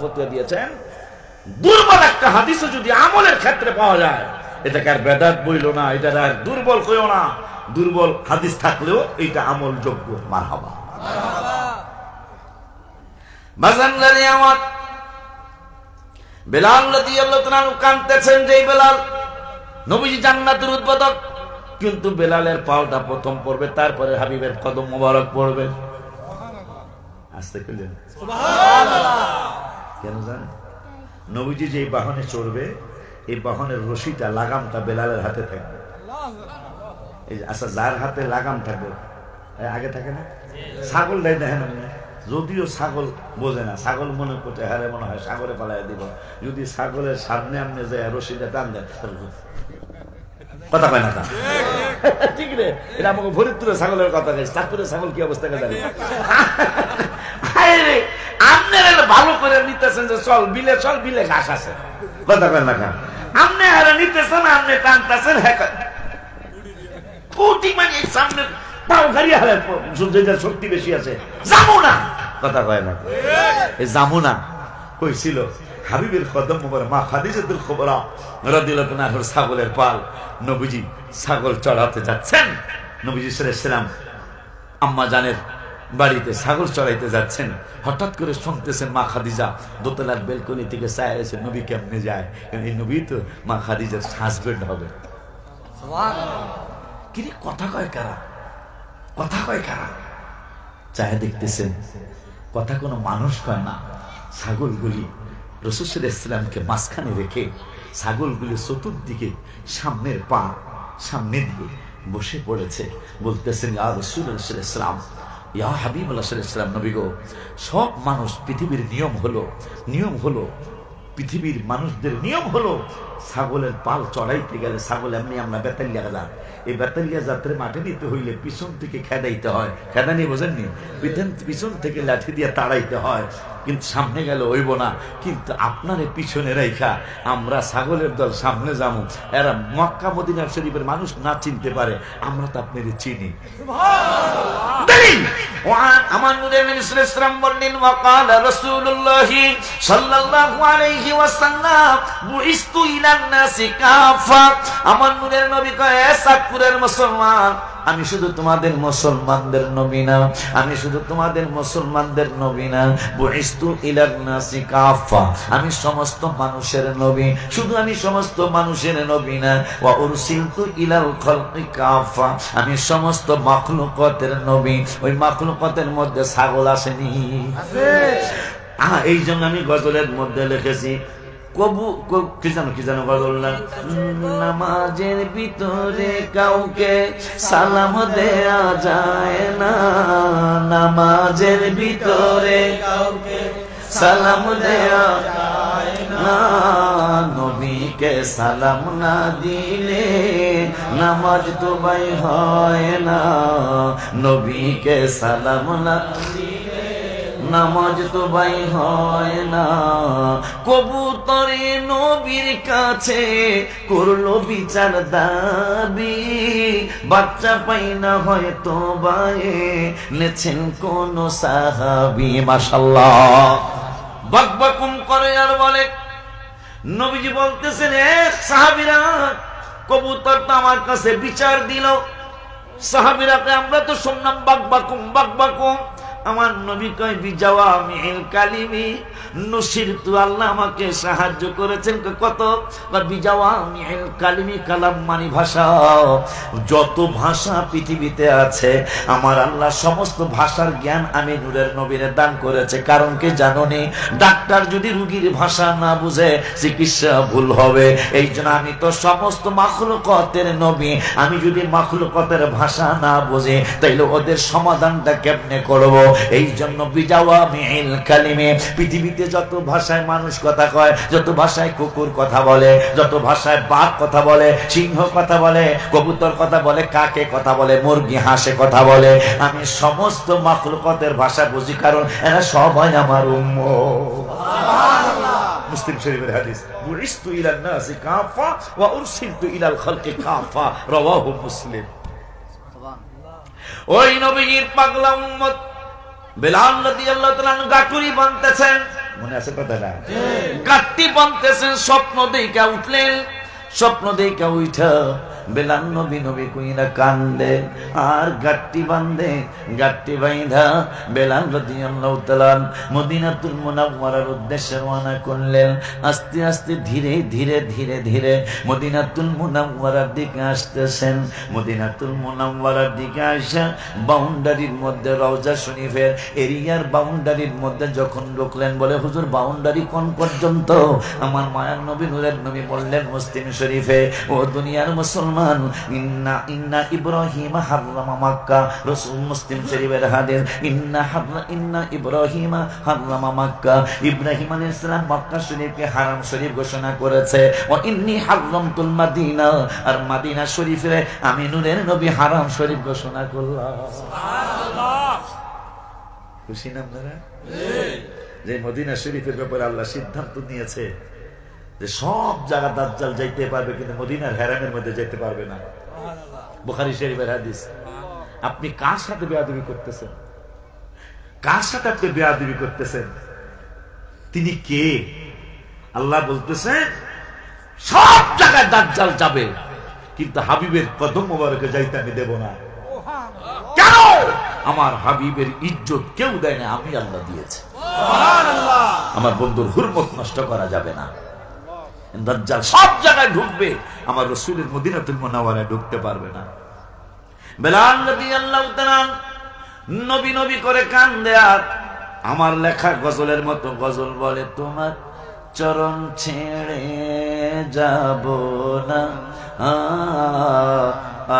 ফতোয়া দিয়েছেন দুর্বল একটা হাদিসও যদি আমলের ক্ষেত্রে পাওয়া যায় এটাকে আর বেদাত বইল না, এটা আর দুর্বল কইও না। দুর্বল হাদিস থাকলেও এটা আমল যোগ্য। মারহাবা মাজানদারি আমার বেলাল রাদিয়াল্লাহু তাআলা কাঁদতেছেন, যে বেলাল নবীজি জান্নাতের উদ্বোধক, কিন্তু বেলালের পাওটা প্রথম পড়বে, তারপরে হাবিবের কদম মোবারক পড়বে। আস্তে কইলেন সুবহানাল্লাহ। কেন জানেন? নবীজি যে বাহনে চড়বে এই বাহনের রশিটা লাগামটা বেলালের হাতে থাকবে। এই আচ্ছা, যার হাতে লাগাম থাকবে আগে থাকে না, ছাগল দেয় দেখেন, যদিও ছাগল বোঝে না, ছাগল মনে করতে হারে মনে হয় সাগরে পালাই দিব, যদি ছাগলের সামনে আপনি যায় রশিটা টান দেন, কথা কয় না তা ঠিক রে। এটা আমাকে ফরিদপুরের ছাগলের কথা গাইছে, চাঁদপুরের ছাগল কি অবস্থা জানি আপনার ভালো করে নিতেছেন যে চল বিলে, চল বিলে ঘাস আছে, কথা কয় না, আপনি হারে নিতেছেন, আপনি টানতেছেন, হ্যাঁ কোটি মানে সামনে পাও গাড়িয়ে হারে যেটার শক্তি বেশি আছে, যাবো না, কথা কয় না। এই যাবো না কইছিল হাবিবের কদম মোবারক মা খাদিজাতুল কুবরা রাদিয়াল্লাহু আনহার ছাগলের পাল। নবীজি ছাগল চড়াতে যাচ্ছেন, নবীজি সাল্লাল্লাহু আলাইহি ওয়াসাল্লাম আম্মা জানের বাড়িতে ছাগল চড়াইতে যাচ্ছেন, হঠাৎ করে শুনতেছেন মা খাদিজা দোতলার বেলকনি থেকে চায় এসে নবী কেমনে যায়, কারণ এই নবী তো মা খাদিজার হাজবেন্ড হবে। কিরে কথা কয় কারা, কথা কয় কারা? চায় দেখতেছেন কথা কোনো মানুষ কয় না, ছাগলগুলি রাসূল সাল্লাল্লাহু আলাইহি ওয়াসাল্লামকে মাঝখানে রেখে ছাগলগুলি চতুর্দিকে সামনের পা সামনে দিয়ে বসে পড়েছে, বলতেছেন ইয়া রাসূলুল্লাহ সাল্লাল্লাহু আলাইহি ওয়াসাল্লাম, ইয়া হাবিবাল্লাহ সাল্লাল্লাহু আলাইহি ওয়াসাল্লাম, নবী গো, সব মানুষ পৃথিবীর নিয়ম হলো পৃথিবীর মানুষদের নিয়ম হলো ছাগলের পাল চড়াইতে গেলে ছাগল এমনি আমরা বেতালিয়া গেলাম, এই বেতালিয়া যাত্রা মাঠে নিতে হইলে পিছন থেকে খেদাইতে হয়, খেদানি বোঝেননি, পিছন থেকে লাঠি দিয়ে তাড়াইতে হয়, কিন্তু সামনে গেল হইব না। কিন্তু আপনারে পিছনে রাইখা আমরা ছাগলের দল সামনে যাবো, এরা মক্কা মদিনা শরীফের মানুষ না চিনতে পারে, আমরা তো আপনার চিনি। আমার নূরের নবী সাল্লাল্লাহু আলাইহি ওয়াসাল্লাম বললেন, ওয়াকালা রাসূলুল্লাহ সাল্লাল্লাহু আলাইহি ওয়াসাল্লাম বুইস্তু ইলান নাসি কাফা। আমার নূরের নবী কয়, সাতপুরের মুসলমান, আমি শুধু তোমাদের মুসলমানদের নবী না, আমি শুধু তোমাদের মুসলমানদের নবী না, বুইস্তু ইলান নাসি কাফা, আমি সমস্ত মানুষের নবী, শুধু আমি সমস্ত মানুষের নবী না, ওয়া উরসিলতু ইলাল খালকি কাফা, আমি সমস্ত মাখলুকাতের নবী। ওই মাখলুকাতের মধ্যে ছাগল আসেনি, আছে। এই জন্য আমি গজলের মধ্যে লিখেছি, কি জানো গজল না, নামাজের ভিতরে কাউকে সালাম দেয়া যায় না, নামাজের ভিতরে কাউকে সালাম দেয়া যায় না, নবীকে সালাম না দিলে নামাজ তো ভাই হয় না, নবীকে সালাম না দিলে নামাজ তো ভাই হয় না। কবুতরে নবীর কাছে করলো বিচার দাবি, বাচ্চা পাই না হয়তো বায়ে নেছেন কোন সাহাবী। মাশাআল্লাহ, বকবকুম করে আর বলে, নবীজি বলতেছেন, সাহাবীরা কবুতর তো আমার কাছে বিচার দিল, সাহাবীরাকে আমরা তো শুনলাম বকবকুম। আমার নবী কয়, বিজাওয়ামিল কালিমি নুসিরতু, আল্লাহ আমাকে সাহায্য করেছেন। কত? বিজাওয়ামিল কালিমি, কালাম মানে ভাষা, যত ভাষা পৃথিবীতে আছে আমার আল্লাহ সমস্ত ভাষার জ্ঞান আমি নূরের নবীরে দান করেছে। কারণ কি জানোনি, ডাক্তার যদি রোগীর ভাষা না বুঝে চিকিৎসা ভুল হবে। এই জন্য আমি তো সমস্ত মাখলুকাতের নবী, আমি যদি মাখলুকাতের ভাষা না বুঝি তাইলে ওদের সমাধানটা কেমনে করব? এই জন্য বিজাওয়ামিল কালিমে, পৃথিবীতে যত ভাষায় মানুষ কথা কয়, যত ভাষায় কুকুর কথা বলে, যত ভাষায় বাঘ কথা বলে, সিংহ কথা বলে, কবুতর কথা বলে, কাকে কথা বলে, মুরগি হাঁসে কথা বলে, আমি সমস্ত মাখলুকাতের ভাষা বুঝি, কারণ এরা সবাই আমার উম্মত। সুবহানাল্লাহ। মুসলিম শরীফের হাদিস, বুইস্তু ইলান নাসি কাফা ওয়া উরসিলতু ইলাল খালকি কাফা, রাওয়াহু মুসলিম। ওই নবীর পাগলা উম্মত বেলাল রাদিয়াল্লাহু তাআলা গাটুরি বানতেছেন, মনে আছে কথাটা? গাট্টি বানতেছেন, স্বপ্ন দেখা উঠলেন, স্বপ্ন দেখা উঠা বেলাল নবী নবী কইরা কান্দে আর গাট্টি বান্ধে, গাট্টি বাইন্ধা বেলাল রাদিয়াল্লাহু তাআলা মদিনাতুল মুনাওয়ারার উদ্দেশ্যে রওনা করলেন। আস্তে আস্তে ধীরে ধীরে ধীরে ধীরে মদিনাতুল মুনাওয়ারার দিকে আসতেছেন। মদিনাতুল মুনাওয়ারার দিকে আসা বাউন্ডারির মধ্যে রওজা শরীফের এরিয়ার বাউন্ডারির মধ্যে যখন ঢুকলেন, বলে হুজুর বাউন্ডারি কোন পর্যন্ত? আমার মায়ার নবী নূরের নবী বললেন মুসলিম শরীফে, ও দুনিয়ার মুসলমান, ইন্না ইব্রাহিম হাররামা মক্কা। রাসূল মুসলিম শরীফের হাদিস, ইন্না ইব্রাহিম হাররামা মক্কা। ইব্রাহিম আলাইহিস সালাম মক্কা শরীফকে হারাম শরীফ ঘোষণা করেছে। ওয়া ইন্নী হাররামতুল মাদিনা, আর মদিনা শরীফে আমি নূরের নবী হারাম শরীফ ঘোষণা করলাম। সুবহানাল্লাহ। খুশি না আপনারা? যে মদিনা শরীফের ব্যাপারে আল্লাহ সিদ্ধান্ত নিয়েছে যে সব জায়গা দাজ্জাল যাইতে পারবে, কিন্তু মদিনার হেরামের মধ্যে যেতে পারবে না। বুখারী শরীফের হাদিস। আপনি কার সাথে বেয়াদবি করতেছেন? কার সাথে আপনি বেয়াদবি করতেছেন? তিনি কে? আল্লাহ বলতেছেন সব জায়গায় দাজ্জাল যাবে, কিন্তু হাবিবের কদম মোবারকে যাইতে আমি দেব না। কেন? আমার হাবিবের ইজ্জত কেউ দেয় না, আমি আল্লাহ দিয়েছি। সুবহানাল্লাহ। আমার বন্ধুর হুরমত নষ্ট করা যাবে না। দাজ্জাল সব জায়গায় ঢুকবে, আমার রাসূলের মদিনাতুল মুনাওয়ারায় ঢুকতে পারবে না। বেলাল রাদিয়াল্লাহু তাআলা নবী নবী করে কান্দে আর আমার লেখা গজলের মতো গজল বলে, তোমার চরণ ছেড়ে যাব না,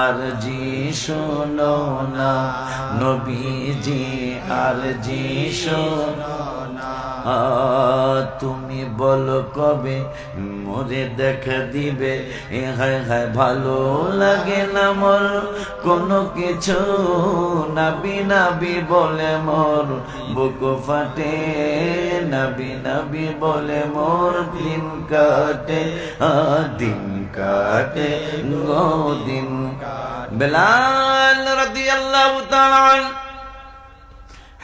আর জি শোনো না নবীজি, আর জি শোনো না। তুমি বলো কবে মোরে দেখা দিবে? হায় হায় ভালো লাগে না মোর কোনো কিছু, নাবি নাবি বলে মোর বুক ফাটে, নাবি নাবি বলে মোর দিন কাটে, দিন কাটে গো দিন। বেলাল রাদিয়াল্লাহু তাআলা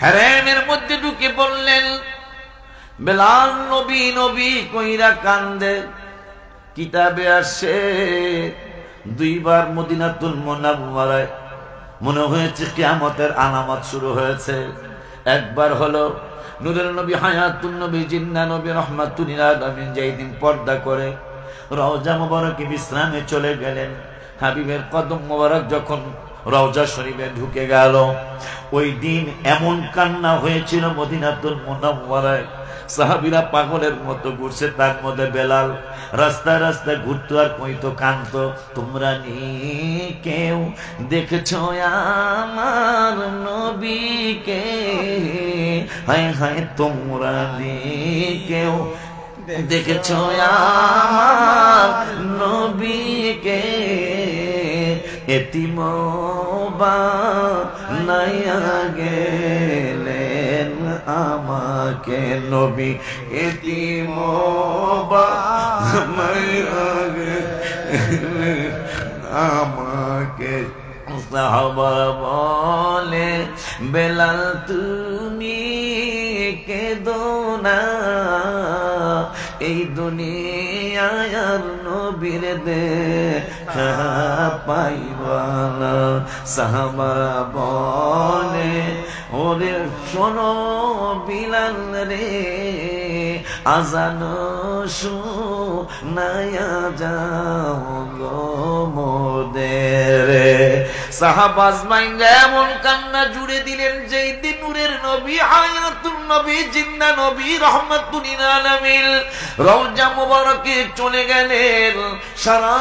হেরেমের মধ্যে ঢুকে বললেন, বেলাল নবী নবী কইরা কান্দে। কিতাবে আসে দুইবার মদিনাতুল মুনাওয়ারায় মনে হয়েছে কিয়ামতের আলামত শুরু হয়েছে। একবার হলো নূরের নবী হায়াতুন নবী জিন্না নবী রাহমাতুল লিল আলামিন যেই দিন পর্দা করে রওজা মুবারকে বিশ্রামে চলে গেলেন। হাবিবের কদম মুবারক যখন রওজা শরীফে ঢুকে গেল, ওই দিন এমন কান্না হয়েছিল মদিনাতুল মুনাওয়ারায়, সাহাবীরা পাগলের মতো ঘুরছে। তার মধ্যে বেলাল রাস্তায় রাস্তায় ঘুরতো আর কইতো, কানতো, তোমরা নি কেউ দেখছো আমার নবীকে? হায় হায় তোমরা নি কেউ দেখছো আমার নবীকে? এতিম বানাইয়া গেলেন আমাকে নবী, এতিম বানাইয়া গেলেন আমাকে। সাহাবা বলে, বেলাল তুমি কেঁদো না, এই দুনিয়ায় আর নবীর দেখা পাইবা না। সাহাবারা বলে, ওরে শোনো বিলাল রে, আজান শুনায়া যাও গো মোদের। সাহাবা আজমাইন এমন কান্না জুড়ে দিলেন যেই দিন নূরের নবী হায়াতুন নবী জিন্না নবী রাহমাতুল লিল আলামিন রওজা মুবারকে চলে গেলেন। সারা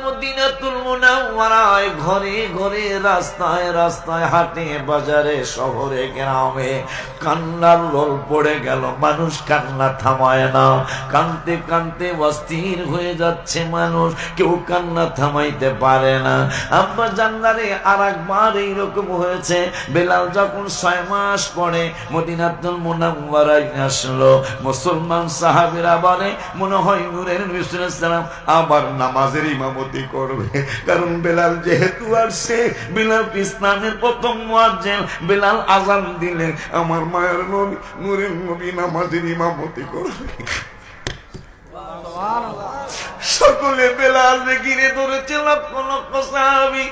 মদিনাতুল মুনাওয়ারায় ঘরে ঘরে রাস্তায় রাস্তায় হাটে বাজারে শহরে গ্রামে কান্নার রোল পড়ে গেল। মানুষ কান্না থামায় না, কানতে কানতে অস্থির হয়ে যাচ্ছে মানুষ, কেউ কান্না থামাইতে পারে না। আব্বা জান্নারে আর একবার এইরকম হয়েছে। বেলাল যখন 6 মাস পরে মদিনাতুল মুনাওয়ারায় আসলো। মুসলমান সাহাবীরা বলে মনে হয় নূরের নবী সাল্লাল্লাহু আলাইহি ওয়াসাল্লাম আবার নামাজের ইমামতি করবে, কারণ বেলাল যেহেতু আসছে, বেলাল ইসলামের প্রথম মুয়াজ্জিন, বেলাল আযান দিলে আমার মায়ের নবী নূরের নবী নামাজের ইমামতি করবে। সকলে বেলালকে ঘিরে ধরেছে, লক্ষ লক্ষ সাহাবী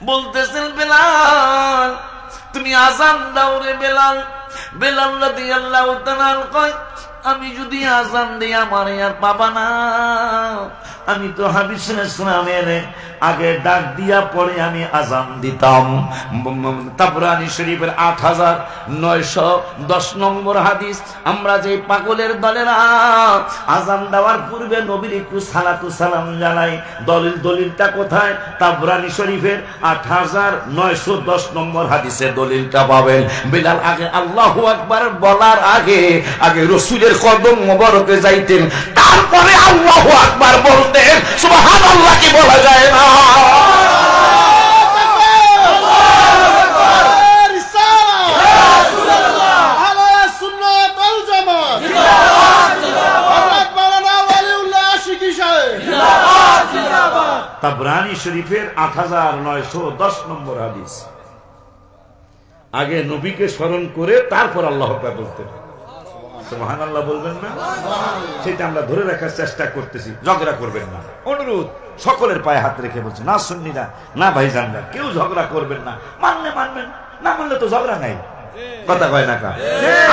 বলতেছেন বেলাল তুমি আযান দাও রে বেলাল। বেলাল রাদিয়াল্লাহু তাআলা কয় আমি যদি আযান দিই আমার আর পাবা না, আমি তো হাবিব সাল্লাল্লাহু আলাইহি ওয়াসাল্লামের আগে ডাক দিয়া পরে আমি আযান দিতাম। তাবরানী শরীফের 8910 নম্বর হাদিস। আমরা যে পাগলের দলেরা আযান দেওয়ার পূর্বে নবীর একটু সালাতু সালাম জানাই, দলিলটা কোথায়? তাবরানী শরীফের 8910 নম্বর হাদিসে দলিলটা পাবেন। বিলাল আগে আল্লাহু আকবার বলার আগে রাসূলের কদম মোবারকে যাইতেন, তারপরে আল্লাহু আকবার বলতেন। সুবহানাল্লাহ কি বলা যায় না? তাবরানী শরীফের 8910 নম্বর হাদিস। আগে নবীকে স্মরণ করে তারপর আল্লাহু আকবার বলতেন। সুবহানাল্লাহ বলবেন না? সেটা আমরা ধরে রাখার চেষ্টা করতেছি। ঝগড়া করবেন না, অনুরোধ সকলের পায়ে হাত রেখে বলছি। না সুন্নিরা না ভাইজানরা, কেউ ঝগড়া করবেন না। মানলে মানবেন, না মানলে তো ঝগড়া নাই। কথা কয় না কা?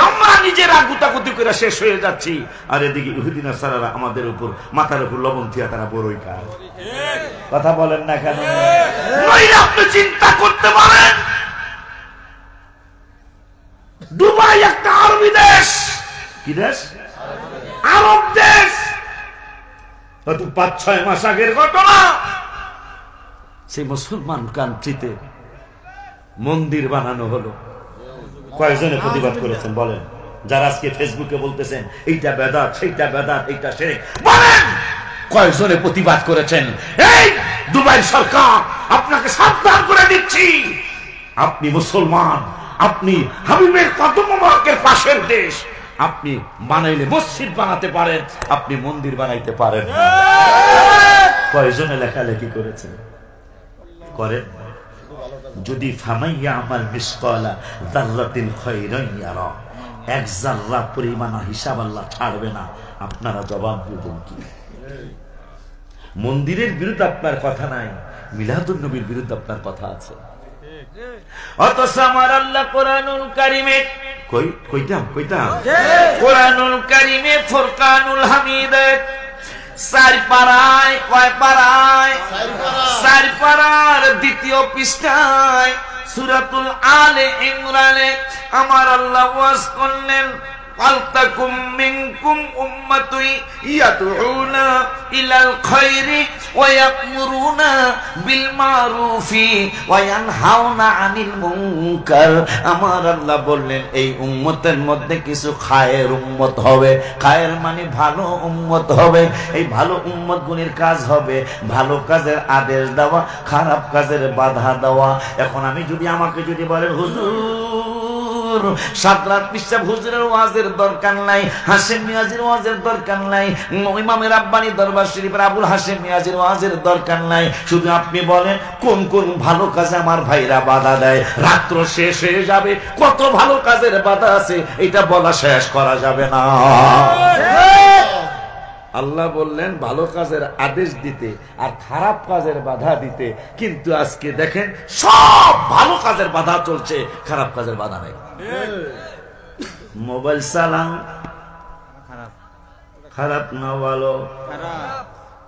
আমরা নিজেরা গুতাগুতি করে শেষ হয়ে যাচ্ছি, আর এদিকে ইহুদি নাসারারা আমাদের উপর মাথার উপর লবণ দিয়া তারা বড়ই খায়। কথা বলেন না কেন? আপনি চিন্তা করতে পারেন, দুবাই একটা আরবি দেশ। কি দেশ? আরব দেশ। 5-6 মাস আগের ঘটনা। সেই মুসলমান কান্ট্রিতে মন্দির বানানো হলো। কয়েকজনে প্রতিবাদ করেছেন বলেন? যারা আজকে ফেসবুকে বলতেছেন এইটা বেদাত, সেইটা বেদাত, এইটা শিরক, বলেন কয়েকজনে প্রতিবাদ করেছেন? এই দুবাই সরকার আপনাকে সাবধান করে দিচ্ছি, আপনি মুসলমান, আপনি হাবিবের কদম মোবারকের পাশের দেশ, আপনি বানাইলে মসজিদ বানাতে পারেন, আপনি মন্দির বানাইতে পারেন। কয়জনে লেখালেখি করেছে? করেন। যদি ফামাইয়া আমাল মিসকালা যাররাতিন খায়রান ইয়ারা, এক যাররা পরিমাণ হিসাব আল্লাহ ছাড়বে না। আপনারা জবাব দিবেন কি? মন্দিরের বিরুদ্ধে আপনার কথা নাই, মিলাদুন নবীর বিরুদ্ধে আপনার কথা আছে। অথচ আমার আল্লাহ কোরআনুল কারীমে কইতাম কোরআনুল কারীমে ফুরকানুল হামিদে 4 পারায়, কয় পারায়? 4 পারার 2য় পৃষ্ঠায় সূরাতুল আলে ইমরানে আমার আল্লাহ ওয়াজ করলেন, ওয়ালতাকুম মিনকুম উম্মাতুন ইয়াদউনা ইলাল খায়রি ওয়া ইয়া'মুরুনা বিল মারুফি ওয়া ইয়ানহাউনা আনিল মুনকার। আমার আল্লাহ বললেন এই উম্মতের মধ্যে কিছু খায়ের উম্মত হবে। খায়ের মানে ভালো উম্মত হবে। এই ভালো উম্মত গুলির কাজ হবে ভালো কাজের আদেশ দেওয়া, খারাপ কাজের বাধা দেওয়া। এখন আমি যদি আমাকে যদি বলেন হুজুর সাদরাত পিসাব হুজুরের ওয়াজের দরকার নাই, হাশেম মিয়াজির ওয়াজের দরকার নাই, ইমামে রাব্বানি দরবার শরীফের আবুল হাশেম মিয়াজির ওয়াজের দরকার নাই, শুধু আপনি বলেন কোন কোন ভালো কাজে আমার ভাইরা বাধা দেয়। রাত্র শেষ হয়ে যাবে, কত ভালো কাজের বাধা আছে এটা বলা শেষ করা যাবে না। আল্লাহ বললেন ভালো কাজের আদেশ দিতে আর খারাপ কাজের বাধা দিতে, কিন্তু আজকে দেখেন সব ভালো কাজের বাধা চলছে, খারাপ কাজের বাধা নেই। মোবাইল চালান খারাপ না ভালো?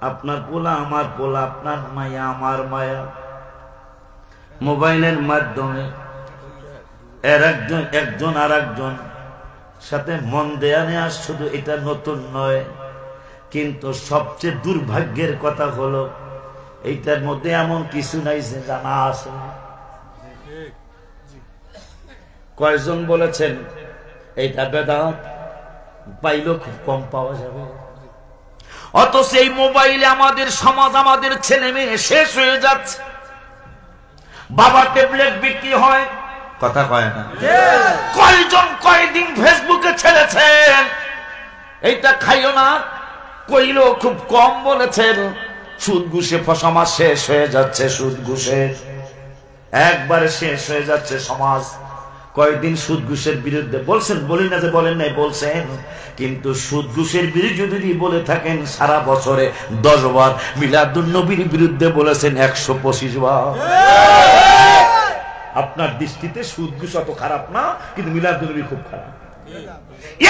আপনার পোলা আমার পোলা, আপনার মায়া আমার মায়া। মোবাইলের মাধ্যমে একজন আর একজন সাথে মন দেয়া নেয়া শুধু এটা নতুন নয়, কিন্তু সবচেয়ে দুর্ভাগ্যের কথা হলো এইটার মধ্যে এমন কিছু নাই যে জানা আছে। কয়জন বলেছেন এইটা বেদাত? পাইলেও খুব কম পাওয়া যাবে। অথচ এই মোবাইলে আমাদের সমাজ, আমাদের ছেলে মেয়ে শেষ হয়ে যাচ্ছে। বাবা ট্যাবলেট বিক্রি হয়, কথা কয় না? কয়জন কয়দিন ফেসবুকে ছেড়েছেন এইটা খাইও না, কইলো খুব কম বলেছেন। সুদ ঘুষে সমাজ শেষ হয়ে যাচ্ছে, সুদ ঘুষে একবারে শেষ হয়ে যাচ্ছে সমাজ। কয়েকদিন সুদ ঘুষের বিরুদ্ধে বলছেন, বলি না যে বলেন নাই, বলছেন। কিন্তু সুদ ঘুষের বিরুদ্ধে যদি বলে থাকেন সারা বছরে 10 বার, মিলাদুন নবীর বিরুদ্ধে বলেছেন 125 বার। আপনার দৃষ্টিতে সুদ ঘুষ অত খারাপ না, কিন্তু মিলাদুন নবী খুব খারাপ।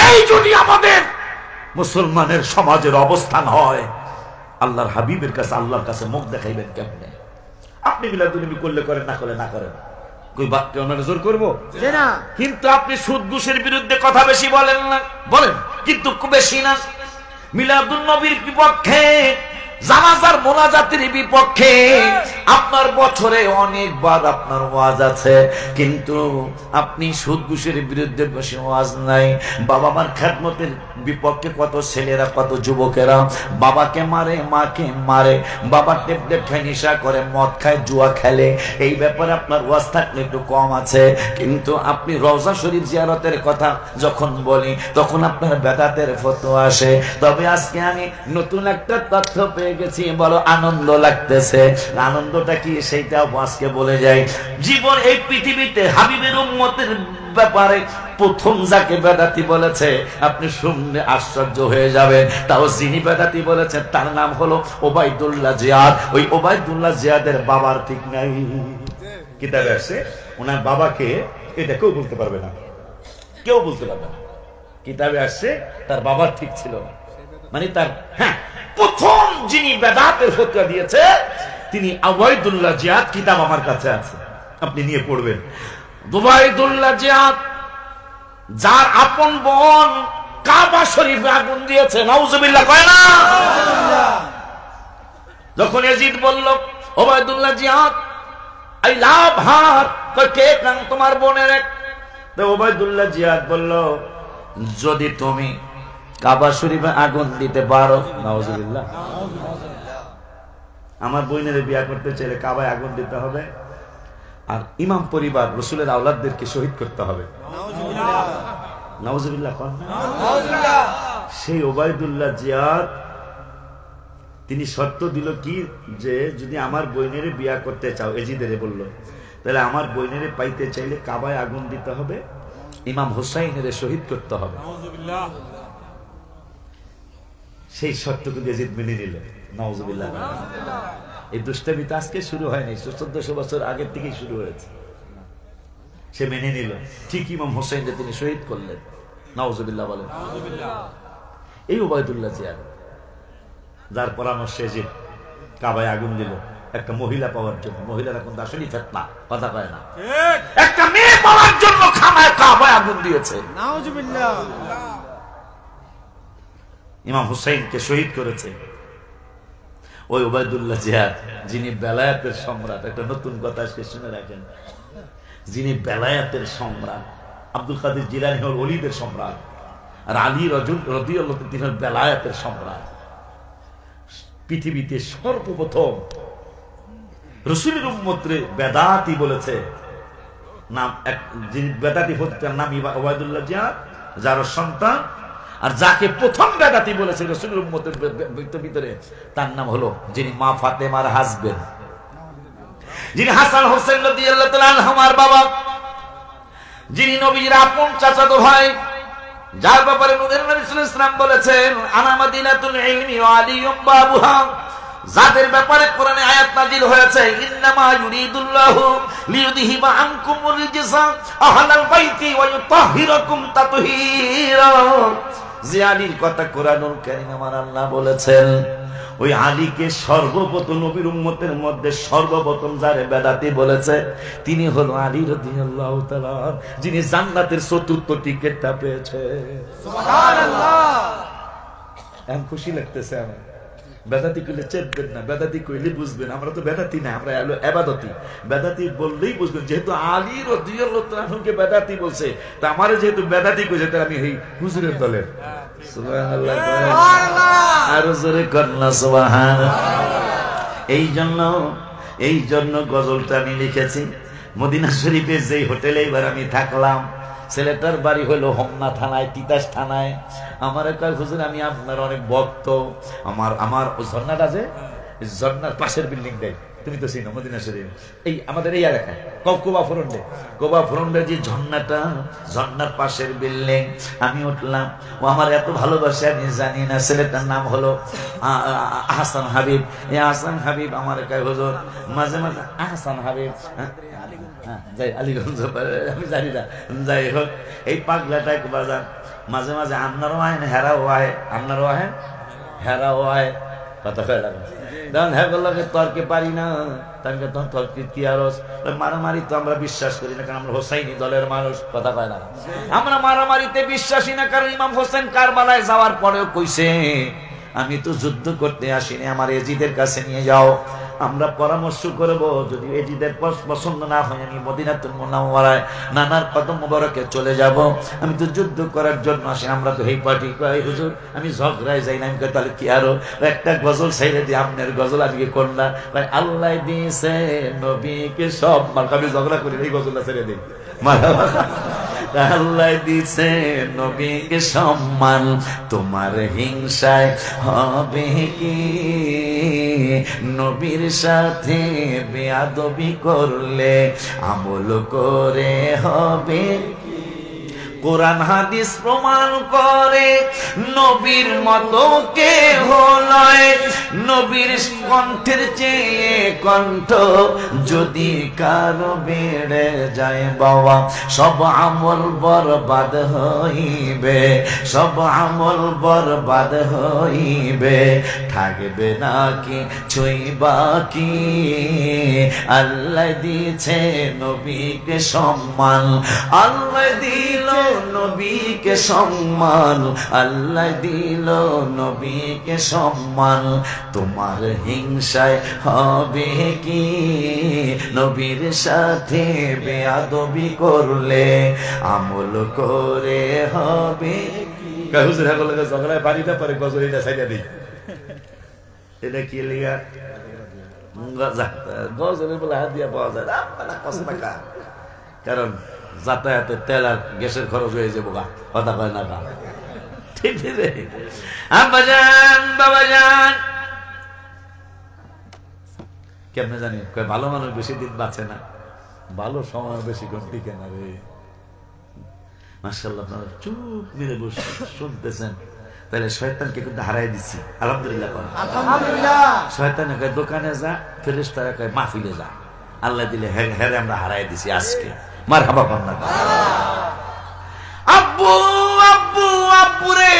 এই যদি আমাদের মুসলমানের সমাজের অবস্থান হয়, আল্লাহর হাবিবের কাছে, আল্লাহর কাছে মুখ দেখাইবেন কেমনে? আপনি মিলাদুন নবী করলে করেন, না করলে না করেন, কই বাক্যে নজর করবো না। কিন্তু আপনি সুদ ঘুষের বিরুদ্ধে কথা বেশি বলেন না, বলেন কিন্তু খুব বেশি না। মিলাদুন নবীর বিপক্ষে, জানাজার মোনাজাতের বিপক্ষে আপনার বছরে অনেকবার আপনার ওয়াজ আছে, কিন্তু আপনি সুদ ঘুষের বিরুদ্ধে বেশি ওয়াজ নাই। বাবা মার খেদমতের বিপক্ষে কত ছেলেরা, কত যুবকেরা বাবাকে মারে, মাকে মারে, বাবা ট্যাবলেট খায়, নেশা করে, মদ খায়, জুয়া খেলে। এই ব্যাপারে আপনার ওয়াজ থাকলে একটু কম আছে। কিন্তু আপনি রওজা শরীফ জিয়ারতের কথা যখন বলি, তখন আপনার বেদাতের ফতোয়া আসে। তবে আজকে আমি নতুন একটা তথ্য পেয়ে গেছি, বলো আনন্দ লাগতেছে। আনন্দটা কি সেইটাও আজকে বলে যাই। জীবন এই পৃথিবীতে হাবিবের উম্মতের ব্যাপারে প্রথম যাকে বেদাতি বলেছে, আপনি শুনলে আশ্চর্য হয়ে যাবেন। তাও যিনি বেদাতি বলেছেন তার নাম হলো ওবায়দুল্লাহ জিয়াদ। ওই ওবায়দুল্লাহ জিয়াদের বাবার ঠিক নাই। কিতাবে আছে ওনার বাবাকে, এটা কেউ বলতে পারবে না, কেউ বলতে পারবে না। কিতাবে আসছে তার বাবার ঠিক ছিল না, মানে তার, হ্যাঁ, প্রথম যিনি বেদাতের ফতোয়া দিয়েছে তিনি ওবায়দুল্লাহ জিয়াদ। কিতাব আমার কাছে আছে, আপনি নিয়ে পড়বেন। ওবায়দুল্লাহ জিয়াদ, যার আপন বোন কাবা শরীফে আগুন দিয়েছে, নাউজুবিল্লাহ কয় না? যখন ইয়াজিদ বলল ওবায়দুল্লাহ জিয়াদ আই লাভ হার, কে কান তোমার বোনের, তো ওবায়দুল্লাহ জিয়াদ বলল, যদি তুমি কাবা শরীফে আগুন দিতে পারো, নাউজুবিল্লাহ, আমার বোনের বিয়ে করতে চাইলে কাবায় আগুন দিতে হবে, আর ইমাম পরিবার রাসূলের আওলাদদেরকে শহীদ করতে হবে। নাউজুবিল্লাহ। সেই ওবায়দুল্লাহ জিয়াদ তিনি শর্ত দিল কি, যে যদি আমার বোনের বিয়ে করতে চাও, এজিদের বলল, তাহলে আমার বোনের পাইতে চাইলে কাবায় আগুন দিতে হবে, ইমাম হুসাইনের শহীদ করতে হবে। সেই শর্তকে এজিদ মেনে নিল। নাউজুবিল্লাহ। এই দুষ্টামিটা আজকে শুরু হয়নি, 1400 বছর আগের থেকেই শুরু হয়েছে। সে মেনে নিল, ঠিক ইমাম হোসেনকে তিনি শহীদ করলেন। নাউজুবিল্লাহ বলেন। এই ওবায়দুল্লাহ জিয়াদ, যার পরামর্শে এজিদ কাবায় আগুন দিল একটা মহিলা পাওয়ার জন্য। মহিলারা এখন আসলেই ফেতনা, কথা কয় না, একটা মেয়ে পাওয়ার জন্য খানায় কাবায় আগুন দিয়েছে। নাউজুবিল্লাহ। ইমাম হুসাইনকে শহীদ করেছে ওই ওবায়দুল্লাহ জিয়াদ, যিনি বেলায়েতের সম্রাট। একটা নতুন কথা আজকে শুনে রাখেন, যিনি বেলায়েতের সম্রাট। আব্দুল কাদের জিলানী হল ওলিদের সম্রাট, আর আলী রাদিয়াল্লাহু আনহু তিনি হল বেলায়েতের সম্রাট। পৃথিবীতে সর্বপ্রথম রাসূলের উম্মতরে বেদাতি বলেছে, নাম এক যিনি বেদাতি তার নাম ওবায়দুল্লাহ জিয়াদ, যার সন্তান। আর যাকে প্রথম বেদাতি বলেছে রাসূলের উম্মতের ভিতরে, তার নাম হলো যিনি মা ফাতেমার হাজবেন্ড, যিনি হাসান হোসেন রাদিয়াল্লাহু তাআলা আনহুমার বাবা, যিনি নবীর আপন চাচাতো ভাই, যার ব্যাপারে নবী সাল্লাল্লাহু আলাইহি ওয়াসাল্লাম বলেছেন আনা মাদিনাতুল ইলমি ওয়া আলিয়ুম বাবুহা। যাদের ব্যাপারে কোরআনে আয়াত নাযিল হয়েছে, ইন্নামা ইউরিদুল্লাহু লিইউযহিবা আনকুমুর রিজসা আহলাল বাইতি ওয়া ইউতাহহিরাকুম তাতহীরা। যে আলীর কথা কোরআনুল কারীমে আমার আল্লাহ বলেছেন, ওই আলীকে সর্বপ্রথম নবীর উম্মতের মধ্যে সর্বপ্রথম যারে বেদাতি বলেছে তিনি হলো আলী রাদিয়াল্লাহু তাআলা, যিনি জান্নাতের 4র্থ টিকেটটা পেয়েছে। সুবহানাল্লাহ। এখন খুশি লাগতেছে আমার। বেদাতি কইলে চেতবেন না, বেদাতি কইলে বুঝবেন। আমরা তো বেদাতি না, আমরা হলো ইবাদতি। বেদাতি বললেই বুঝবেন, যেহেতু আলী রাদিয়াল্লাহু তাআলা কে বেদাতি বলছে, তা আমারে যেহেতু বেদাতি কইছে, তাহলে আমি এই হুজুরের দলের। সুবহানাল্লাহ, সুবহানাল্লাহ, আর জোরে করনা সুবহানাল্লাহ। এই জন্য গজলটা আমি লিখেছি। মদিনা শরীফে যেই হোটেলে এবার আমি থাকলাম, ছেলেটার বাড়ি হলো হোমনা থানায়, তিতাস থানায়। আমার কয় হুজুর আমি আপনার অনেক ভক্ত, আমার ঝর্ণাটা আছে, ঝর্ণার পাশের বিল্ডিং দেয়, তুমি তো চিনো মদিনা শরীফ, এই আমাদের এই এলাকায় কোবা ফ্রন্টে যে ঝর্ণাটা, ঝর্ণার পাশের বিল্ডিং। আমি উঠলাম, ও আমার এত ভালোবাসে আমি জানি না। ছেলেটার নাম হলো আহসান হাবিব। এই আহসান হাবিব আমার কয় হুজুর মাঝে মাঝে আহসান হাবিব যাই আলীগঞ্জ, আমি জানি না, যাই হোক এই পাগলাটাই বাজান মাঝে মাঝে আন্নারও আহেন হেরাও আহে, আন্নারও আহেন হেরাও আহে, কথা কয় লাগে তখন হ্যাঁ বললো তর্কে পারি না। তাকে তখন তর্কে কি আর মারামারি তো আমরা বিশ্বাস করি না, কারণ আমরা হোসাইনি দলের মানুষ, কথা কয় না। আমরা মারামারিতে বিশ্বাসী না, কারণ ইমাম হোসেন কারবালায় যাওয়ার পরেও কইছে আমি তো যুদ্ধ করতে আসিনি, আমার এজিদের কাছে নিয়ে যাও, আমরা পরামর্শ করব, যদি এজিদের পছন্দ না হয় আমি মদিনাতুল মুনাওয়ারায় নানার কদম মোবারকে চলে যাব, আমি তো যুদ্ধ করার জন্য আসি। আমরা তো এই পার্টি কয় হুজুর আমি ঝগড়ায় যাই না। আমি কই তাহলে কি আরো একটা গজল ছেড়ে দিই, আপনার গজল আমি কি করলা, আল্লাহ দিয়েছে নবীকে সব, আমি ঝগড়া করি এই গজলটা ছেড়ে দিই। আল্লাহ দিছে নবীকে সম্মান, তোমার হিংসায় হবে কি, নবীর সাথে বেয়াদবি করলে আমল করে হবে। কোরআন হাদিস প্রমাণ করে নবীর মতো কেহ নয়, নবীর কণ্ঠের চেয়ে কণ্ঠ যদি কারো বেড়ে যায় বাবা, সব আমল বরবাদ হইবে, সব আমল বরবাদ হইবে, থাকবে নাকি ছুঁই বাকি। আল্লাহ দিয়েছে নবীকে সম্মান, আল্লাহ দিল নবীকে সম্মান, আল্লাহ দিল নবীকে সম্মান, তোমার হিংসায় হবে কি, নবীর সাথে বেয়াদবি করলে আমল করে হবে। ঝগড়ায় পারি না পরে গজরিটা সাইডা দিই, এটা কি লিগা গজরের বলে হাত দিয়া পাওয়া যায় না, কারণ যাতায়াতে তেল আর গ্যাসের খরচ হয়ে যাবো, কথা কয় না, ঠিক রে আব্বাজান বাবাজান। কেমনে জানি ভালো মানুষ বেশি দিন বাঁচে না, ভালো সময় বেশি কোন টিকে না রে। মাশাআল্লাহ আপনারা চুপ মেরে বসে শুনতেছেন, তাহলে শয়তানকে কিন্তু হারাই দিচ্ছি, আলহামদুলিল্লাহ আলহামদুলিল্লাহ। শয়তানে কয় দোকানে যা, ফেরেশতারা কয় মাহফিলে যা, আল্লাহ দিলে হেরে আমরা হারাই দিছি আজকে। মারহাবা বন্না আব্বু আব্বু আব্বু রে,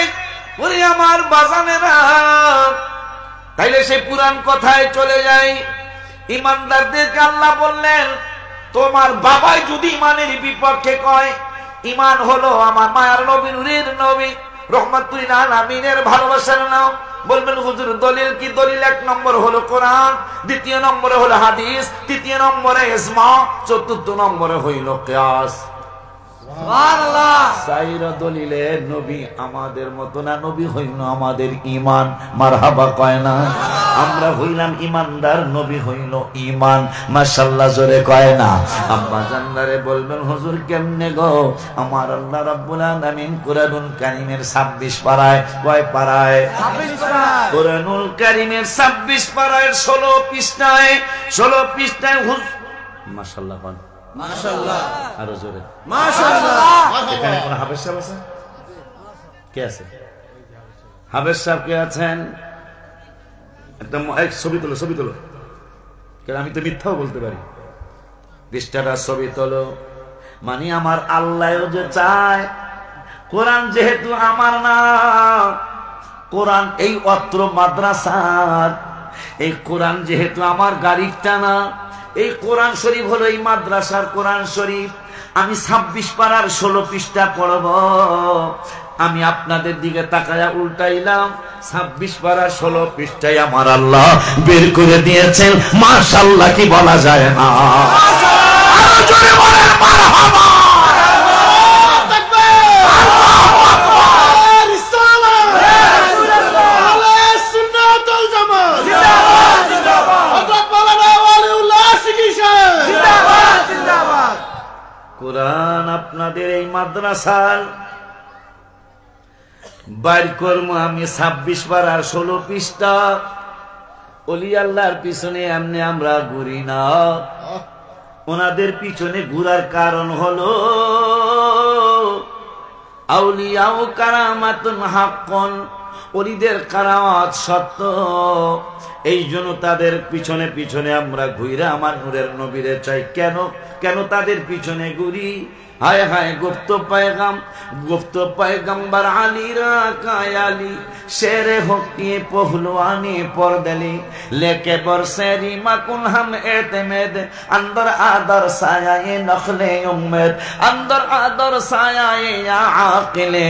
ওরে আমার বাজানেরা। তাইলে সেই পুরান কথায় চলে যাই, ইমানদারদেরকে আল্লাহ বললেন তোমার বাবাই যদি ইমানের বিপক্ষে কয়, ইমান হলো আমার মায়ার নবী, নূরের নবী, রহমাতুল আলামিনের ভালোবাসার নাম। বলবেন হুজুর দলিল কি? দলিল এক নম্বর হলো কোরআন, দ্বিতীয় নম্বরে হলো হাদিস, তৃতীয় নম্বরে ইজমা, চতুর্থ নম্বরে হইল কিয়াস। সুবহানাল্লাহ। সাইরা দলিলে নবী আমাদের মত না, নবী হইল আমাদের ঈমান। মারহাবা কয় না? আমরা হইলাম ঈমানদার, নবী হইল ঈমান। মাশাআল্লাহ জোরে কয় না? আম্মা জানদারে বলবেন হুজুর কেমনে গো? আমার আল্লাহ রাব্বুল আলামিন কুরআনুল কারীমের 26 পারায়, কয় পারায়? 26 পারায়। কুরআনুল কারীমের 26 পারায় 16 পৃষ্ঠায়, 16 পৃষ্ঠায় মাশাআল্লাহ কোন মাশাআল্লাহ, আরো জোরে মাশাআল্লাহ। এখানে কোন হাফেজ সাহেব আছে? কে আছে? হাফেজ সাহেব কে আছেন? একটা ছবি তোলো, ছবি তোলো, কারণ আমি তো মিথ্যাও বলতে পারি। পৃষ্ঠাটা ছবি তোলো। মানে আমার আল্লাহও যে চায়, কোরআন যেহেতু আমার না, কোরআন এই অত্র মাদ্রাসার, এই কোরআন যেহেতু আমার গাড়িটা না, এই কোরআন শরীফ হলো এই মাদ্রাসার কোরআন শরীফ। আমি 26 পারার 16 পৃষ্ঠা পড়ব। আমি আপনাদের দিকে তাকায়া উল্টাইলাম, 26 পারার 16 পৃষ্ঠায় আমার আল্লাহ বের করে দিয়েছেন। মাশাআল্লাহ কি বলা যায় না? আরো জোরে বলেন মারহাবা। মাদ্রাসার বাইর কর্ম আমি 26 পারার 16 পৃষ্ঠা। ওলি আল্লাহর পিছনে এমনি আমরা ঘুরি না, ওনাদের পিছনে ঘুরার কারণ হলো আউলিয়াও কারামাতুন হাক্কুন, ওলিদের কারামাত সত্য। এই জন্য তাদের পিছনে পিছনে আমরা ঘুরে আমার নূরের নবীরে চাই। কেন কেন তাদের পিছনে ঘুরি? হায় হায় গুপ্ত पैगंबर अली राकायाली शेरे होकी पहलवानी परदली लेके बरसेरी मकुन हम एतमेद अंदर आदर सायाए नखले उम्मेद अंदर आदर सायाए या आकिले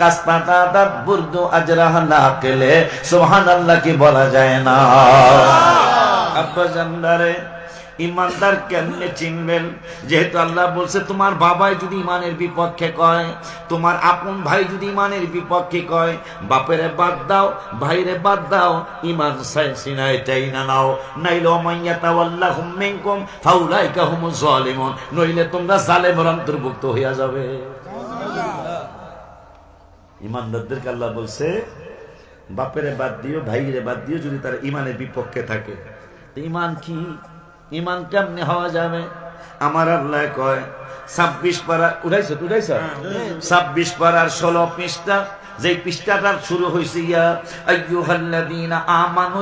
कस्तानात बुर्दु अजरह नाकिले सुभान अल्लाह की बोला जाए ना। अब्बा जंदारे ইমানদার কেমনে চিনবেন? যেহেতু আল্লাহ বলছে তোমার বাবাই যদি ইমানের বিপক্ষে কয়, তোমার আপন ভাই যদি ইমানের বিপক্ষে কয়, বাপেরে বাদ দাও, ভাইরে বাদ দাও, ইমান সিনাইটাই না নাও, নাইলে মাইয়াতাওয়াল্লাহুম মিনকুম ফাউলাইকা হুমুজ জালিমুন, নইলে তোমরা জালেমের অন্তর্ভুক্ত হইয়া যাবে। ইমানদারদেরকে আল্লাহ বলছে বাপেরে বাদ দিও, ভাইরে বাদ দিও যদি তারা ইমানের বিপক্ষে থাকে। ইমান কি? ইমান কেমনে হওয়া যাবে? আমার আল্লাহ কয় 26 পারা উড়াইছ 26 পারার 16 পৃষ্ঠা, যে পৃষ্ঠাটা শুরু হইছে ইয়া আইয়ুহাল্লাযীনা আমানু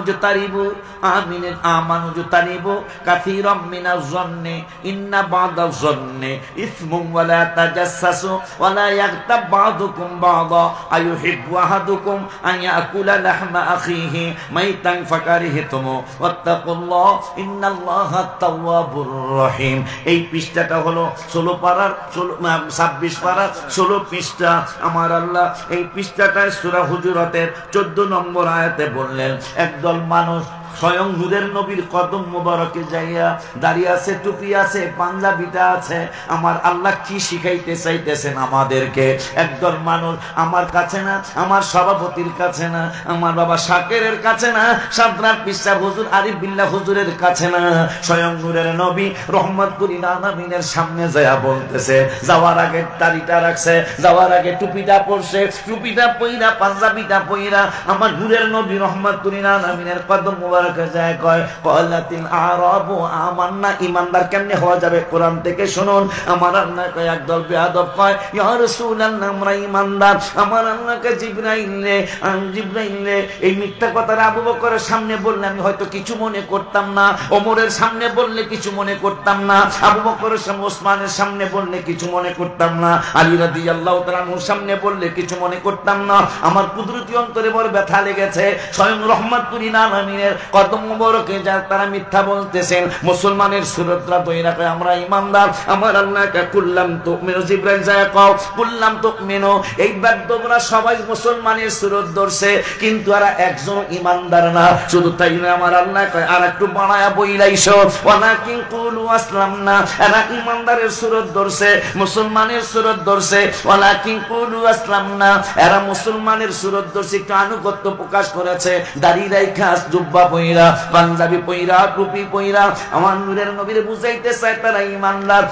জতানিবু কাসীরাম মিনাজ যন্নি ইন্না বা'দাজ যন্নি ইসমুন ওয়া লা তাজাসসু ওয়া লা ইয়াগতাব বা'দুকুম বা'দা আইয়ুহিব্বু আহাদুকুম আন ইয়াকুলা লাহমা আখিহি মাইতান ফাকারিহতুম ওয়াত্তাকুল্লাহ ইন্নাল্লাহা তাওয়াবুর রহিম। এই পৃষ্ঠাটা হলো 26 পারার 26 পারার 16 পৃষ্ঠা। আমার আল্লাহ এই পৃষ্ঠাটায় সূরা হুজুরাতের 14 নম্বর আয়াতে বললেন, একদল মানুষ স্বয়ং নূরের নবীর কদম মোবারকে যাইয়া দাঁড়িয়ে আছে, টুপি আছে, পাঞ্জাবিটা আছে। আমার আল্লাহ কি শিখাইতে চাইতেছেন আমাদেরকে? একদল মানুষ আমার কাছে না, আমার সভাপতির কাছে না, আমার বাবা শাকেরের কাছে না, সাদরাত পিসাব হুজুর আরিফ বিল্লাহ হুজুরের কাছে না, স্বয়ং নূরের নবী রহমাতুল আলামিনের সামনে যায়া বলতেছে, যাওয়ার আগে দাড়িটা রাখছে, যাওয়ার আগে টুপিটা পরছে, টুপিটা পইরা পাঞ্জাবিটা পইরা আমার নূরের নবী রহমাতুল আলামিনের কদম মোবারক যায় কয় ক্বালাতিল আরাবু আমান্না। ইমানদার কেমনে হওয়া যাবে? কোরআন থেকে শুনুন। আমার আল্লাহ কয় একদল বেয়াদব কয় ইয়া রাসূলুল্লাহ আমরা ইমানদার। আমার আল্লাহকে জিবরাইল এই মিথ্যা কথাটা আবু বকরের সামনে বললে আমি হয়তো কিছু মনে করতাম না, ওমরের সামনে বললে কিছু মনে করতাম না, আবু বকরের সামনে ওসমানের সামনে বললে কিছু মনে করতাম না, আলী রাদিয়াল্লাহু তাআলা আনহুর সামনে বললে কিছু মনে করতাম না। আমার কুদরতি অন্তরে বড় ব্যথা লেগেছে। স্বয়ং রহমাতুল আলামিনের কদম মোবারকে যা তারা মিথ্যা বলতেছেন, মুসলমানের সুরতরা দইরা কয় আমরা ইমানদার। আমার আল্লাহকে কুল্লাম তুমিনু, জিবরাইল যায় কও কুল্লাম তুমিনু। এই বেদবরা সবাই মুসলমানের সুরত ধরছে, কিন্তু এরা একজন ইমানদার না। শুধু তাই না, আমার আল্লাহ কয় আর একটু বাড়ায়া বইলাইছো ওয়ালাকিন কুলু আসলামনা। এরা ইমানদারের সুরত ধরছে, মুসলমানের সুরত ধরছে, ওয়ালাকিন কুলু আসলামনা। এরা মুসলমানের সুরত ধরছে, একটু আনুগত্য প্রকাশ করেছে, দাড়ি রাইখা জুব্বা পইরা পাঞ্জাবি পইরা টুপি পইরা আমার নূরের নবীর বুঝাইতে চায় তারা ইমানদার।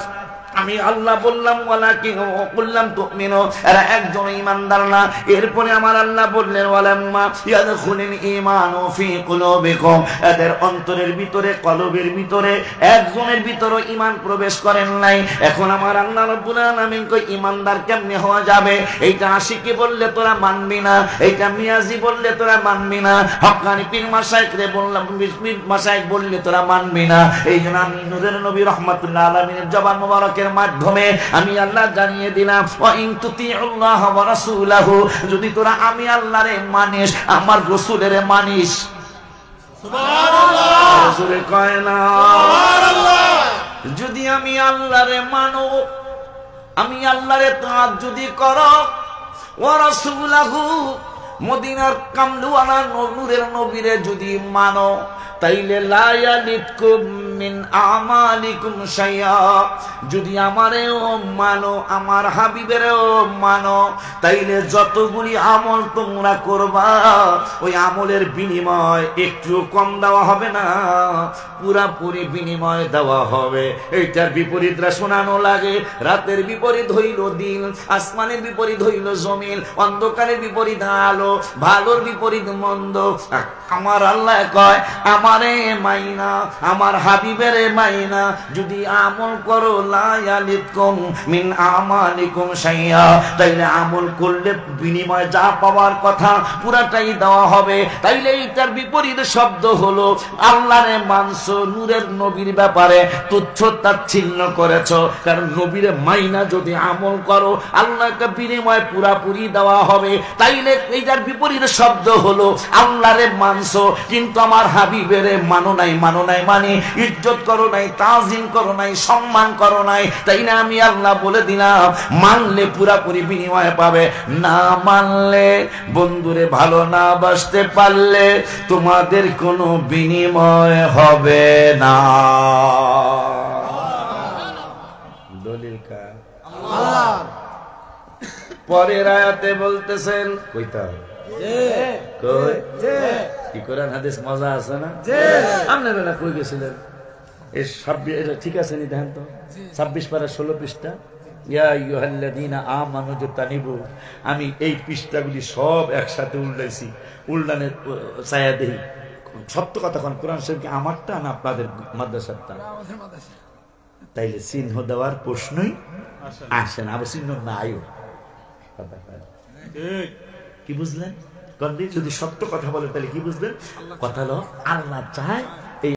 আমি আল্লাহ বললাম ওয়ালাকিন কুল্লাম তুমিনু, এরা একজন ইমানদার না। এরপরে আমার আল্লাহ বললেন ওয়ালাম্মা ইয়াদখুলুল ঈমানু ফি কুলুবিকুম, এদের অন্তরের ভিতরে কলবের ভিতরে একজনের ভিতরে ঈমান প্রবেশ করেন নাই। এখন আমার আল্লাহ রাব্বুল আলামিন কই ইমানদার কেমনে হওয়া যাবে? এইটা আশিকি বললে তোরা মানবি না, এইটা মিয়াজি বললে তোরা মানবি না, হক্কানি পীর মাশায়েখরে বললাম পীর মাশায়েখ বললে তোরা মানবি না। এইজন্য আমি নূরের নবী রাহমাতুল্লাহ আলামিনের জবান মোবারক মাধ্যমে আমি আল্লাহ জানিয়ে দিলাম ওয়া ইন তুতিউল্লাহ ওয়া রাসূলাহু, যদি তোরা আমি আল্লাহরে মানিস, আমার রাসূলের মানিস, সুবহানাল্লাহ, রাসূলে কয় না সুবহানাল্লাহ, যদি আমি আল্লাহরে মানো, আমি আল্লাহরে তাআত যদি করো, ওয়া রাসূলাহু মদিনার কামলুওয়ালা নূরের নবীরে যদি মানো, তাইলে লা ইয়ালিতকুম মিন আমালিকুম শাইআ, যদি আমারেও মানো আমার হাবিবেরও মানো, তাইলে যতগুলি আমল তোমরা করবা ওই আমলের বিনিময় একটু কম দেওয়া হবে না, পুরাপুরি বিনিময় দেওয়া হবে। এইটার বিপরীতরা শোনানো লাগে। রাতের বিপরীত হইল দিন, আসমানের বিপরীত হইল জমিন, অন্ধকারের বিপরীত আলো, ভালোর বিপরীত মন্দ। আমার আল্লাহ কয় আমারে মাইনা, আমার হাবিবের মাইনা, যদি আমল করো লা ইয়ালিতকুম মিন আমালিকুম শাইআ, তাইলে আমল করলে বিনিময় যা পাওয়ার কথা পুরাটাই দেওয়া হবে। তাইলে এইটার বিপরীত শব্দ হলো আল্লাহরে মানছো, নূরের নবীর ব্যাপারে তুচ্ছ তাচ্ছিল্য করেছো। কারণ নবীরে মাইনা যদি আমল করো আল্লাহকে বিনিময় পুরাপুরি দেওয়া হবে। তাইলে এইটার বিপরীত শব্দ হলো আল্লাহরে মানছো কিন্তু আমার হাবিবেরে মানো নাই, মানো নাই মানে ইজ্জত করো নাই, তাজিম করো নাই, সম্মান করো নাই। তাই না আমি আল্লাহ বলে দিলাম মানলে পুরাপুরি বিনিময় পাবে, না মানলে বন্ধুরে ভালো না বাসতে পারলে তোমাদের কোনো বিনিময় হবে না। দলিল কা আল্লাহ। পরের আয়াতে বলতেছেন কইতা কই কি কোরআন হাদিস মজা আছে না? আপনারা কই গেছিলেন? এই 26 এটা ঠিক আছে নি? দেখেন তো 26 পারা 16 পৃষ্ঠা। ইয়া আইয়ুহাল্লাযীনা আমানু তানিবু, আমি এই পৃষ্ঠাগুলি সব একসাথে উল্টাইছি, উল্টানে ছায়া দেই। সত্য কথা কোন কোরআন শরীফ কি আমারটা না আপনাদের মাদ্রাসারটা? তাইলে চিহ্ন দেওয়ার প্রশ্নই আসে না। আবার চিহ্ন নাইও। কি বুঝলেন? যদি সত্য কথা বলে তাহলে কি বুঝলেন? কথা হলো আল্লাহ চায়